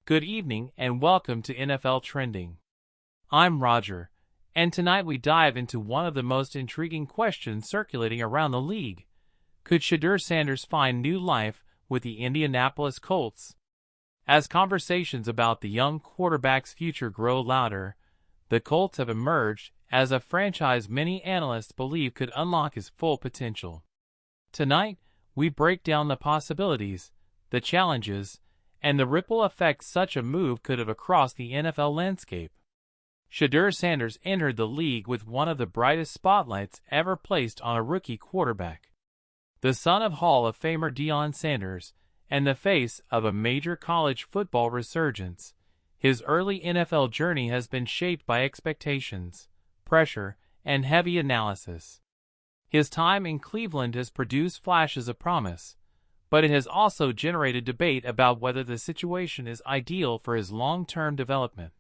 Good evening and welcome to NFL Trending. I'm Roger, and tonight we dive into one of the most intriguing questions circulating around the league. Could Shedeur Sanders find new life with the Indianapolis Colts? As conversations about the young quarterback's future grow louder, the Colts have emerged as a franchise many analysts believe could unlock his full potential. Tonight, we break down the possibilities, the challenges, and the ripple effect such a move could have across the NFL landscape. Shedeur Sanders entered the league with one of the brightest spotlights ever placed on a rookie quarterback. The son of Hall of Famer Deion Sanders and the face of a major college football resurgence, his early NFL journey has been shaped by expectations, pressure, and heavy analysis. His time in Cleveland has produced flashes of promise, but it has also generated debate about whether the situation is ideal for his long-term development.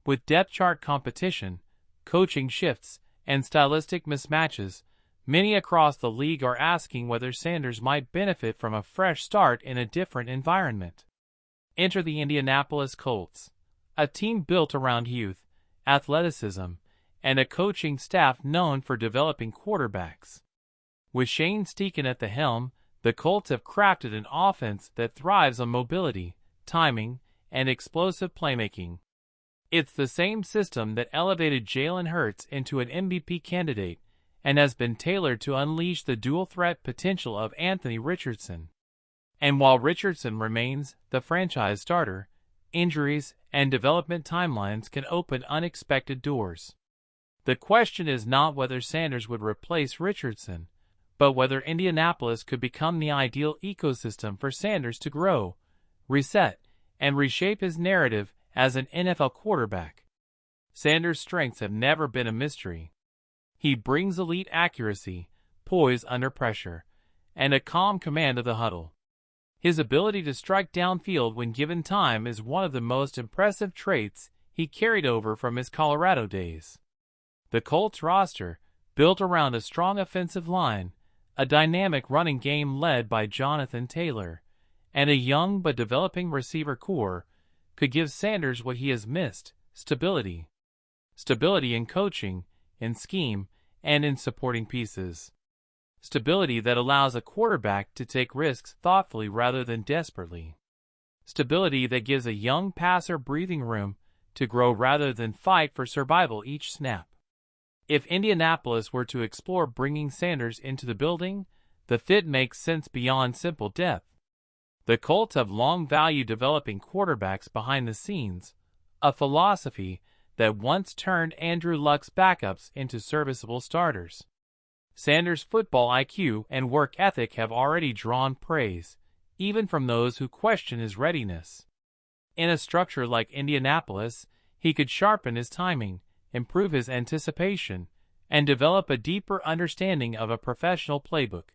With depth chart competition, coaching shifts, and stylistic mismatches, many across the league are asking whether Sanders might benefit from a fresh start in a different environment. Enter the Indianapolis Colts, a team built around youth, athleticism, and a coaching staff known for developing quarterbacks. With Shane Steichen at the helm, the Colts have crafted an offense that thrives on mobility, timing, and explosive playmaking. It's the same system that elevated Jalen Hurts into an MVP candidate and has been tailored to unleash the dual-threat potential of Anthony Richardson. And while Richardson remains the franchise starter, injuries and development timelines can open unexpected doors. The question is not whether Sanders would replace Richardson, but whether Indianapolis could become the ideal ecosystem for Sanders to grow, reset, and reshape his narrative as an NFL quarterback. Sanders' strengths have never been a mystery. He brings elite accuracy, poise under pressure, and a calm command of the huddle. His ability to strike downfield when given time is one of the most impressive traits he carried over from his Colorado days. The Colts roster, built around a strong offensive line, a dynamic running game led by Jonathan Taylor, and a young but developing receiver core, could give Sanders what he has missed: stability. Stability in coaching, in scheme, and in supporting pieces. Stability that allows a quarterback to take risks thoughtfully rather than desperately. Stability that gives a young passer breathing room to grow rather than fight for survival each snap. If Indianapolis were to explore bringing Sanders into the building, the fit makes sense beyond simple depth. The Colts have long valued developing quarterbacks behind the scenes, a philosophy that once turned Andrew Luck's backups into serviceable starters. Sanders' football IQ and work ethic have already drawn praise, even from those who question his readiness. In a structure like Indianapolis, he could sharpen his timing, improve his anticipation, and develop a deeper understanding of a professional playbook.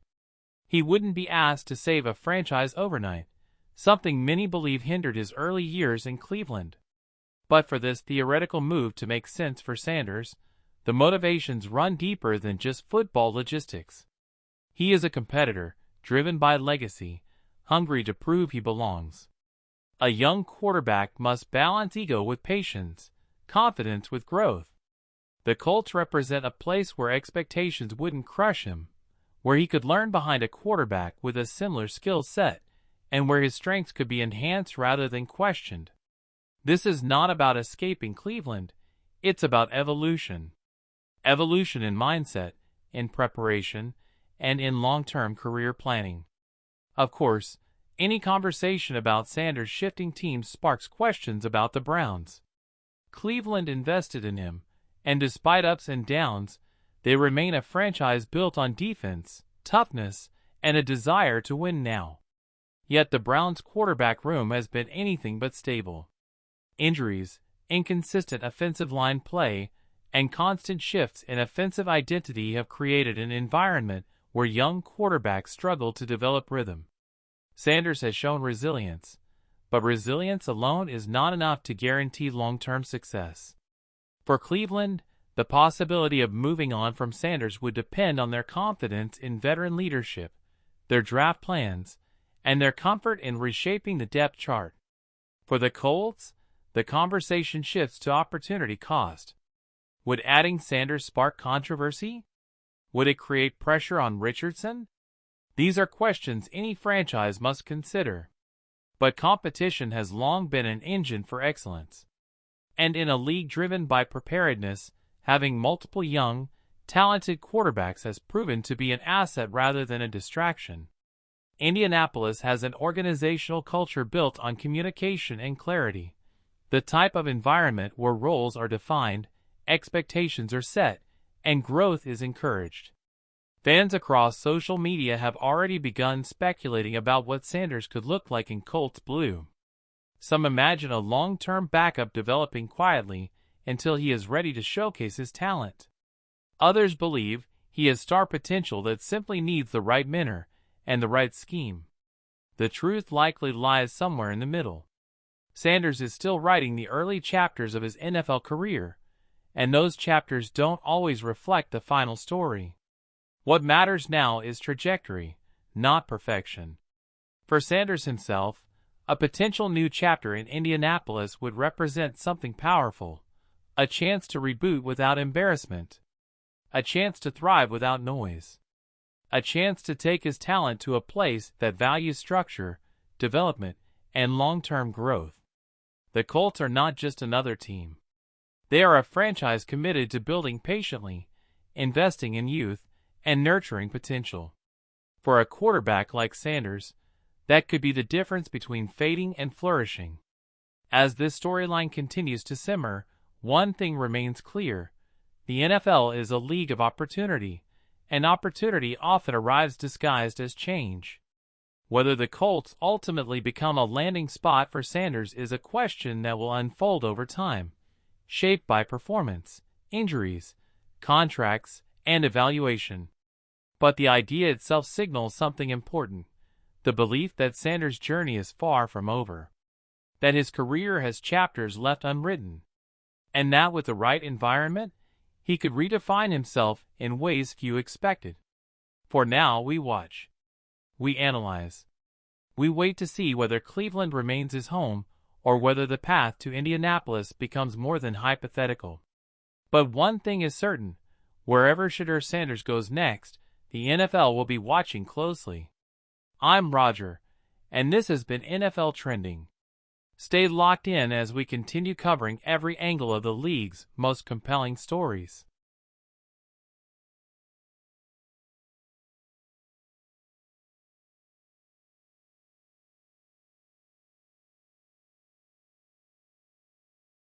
He wouldn't be asked to save a franchise overnight, something many believe hindered his early years in Cleveland. But for this theoretical move to make sense for Sanders, the motivations run deeper than just football logistics. He is a competitor, driven by legacy, hungry to prove he belongs. A young quarterback must balance ego with patience, confidence with growth. The Colts represent a place where expectations wouldn't crush him, where he could learn behind a quarterback with a similar skill set, and where his strengths could be enhanced rather than questioned. This is not about escaping Cleveland, it's about evolution. Evolution in mindset, in preparation, and in long-term career planning. Of course, any conversation about Sanders shifting teams sparks questions about the Browns. Cleveland invested in him, and despite ups and downs, they remain a franchise built on defense, toughness, and a desire to win now. Yet the Browns' quarterback room has been anything but stable. Injuries, inconsistent offensive line play, and constant shifts in offensive identity have created an environment where young quarterbacks struggle to develop rhythm. Sanders has shown resilience, but resilience alone is not enough to guarantee long-term success. For Cleveland, the possibility of moving on from Sanders would depend on their confidence in veteran leadership, their draft plans, and their comfort in reshaping the depth chart. For the Colts, the conversation shifts to opportunity cost. Would adding Sanders spark controversy? Would it create pressure on Richardson? These are questions any franchise must consider. But competition has long been an engine for excellence. And in a league driven by preparedness, having multiple young, talented quarterbacks has proven to be an asset rather than a distraction. Indianapolis has an organizational culture built on communication and clarity. The type of environment where roles are defined, expectations are set, and growth is encouraged. Fans across social media have already begun speculating about what Sanders could look like in Colts blue. Some imagine a long-term backup developing quietly until he is ready to showcase his talent. Others believe he has star potential that simply needs the right mentor and the right scheme. The truth likely lies somewhere in the middle. Sanders is still writing the early chapters of his NFL career, and those chapters don't always reflect the final story. What matters now is trajectory, not perfection. For Sanders himself, a potential new chapter in Indianapolis would represent something powerful, a chance to reboot without embarrassment, a chance to thrive without noise, a chance to take his talent to a place that values structure, development, and long-term growth. The Colts are not just another team. They are a franchise committed to building patiently, investing in youth, and nurturing potential. For a quarterback like Sanders, that could be the difference between fading and flourishing. As this storyline continues to simmer, one thing remains clear. The NFL is a league of opportunity, and opportunity often arrives disguised as change. Whether the Colts ultimately become a landing spot for Sanders is a question that will unfold over time, shaped by performance, injuries, contracts, and evaluation. But the idea itself signals something important: the belief that Sanders' journey is far from over, that his career has chapters left unwritten, and that with the right environment, he could redefine himself in ways few expected. For now, we watch. We analyze. We wait to see whether Cleveland remains his home or whether the path to Indianapolis becomes more than hypothetical. But one thing is certain: wherever Shedeur Sanders goes next, the NFL will be watching closely. I'm Roger, and this has been NFL Trending. Stay locked in as we continue covering every angle of the league's most compelling stories.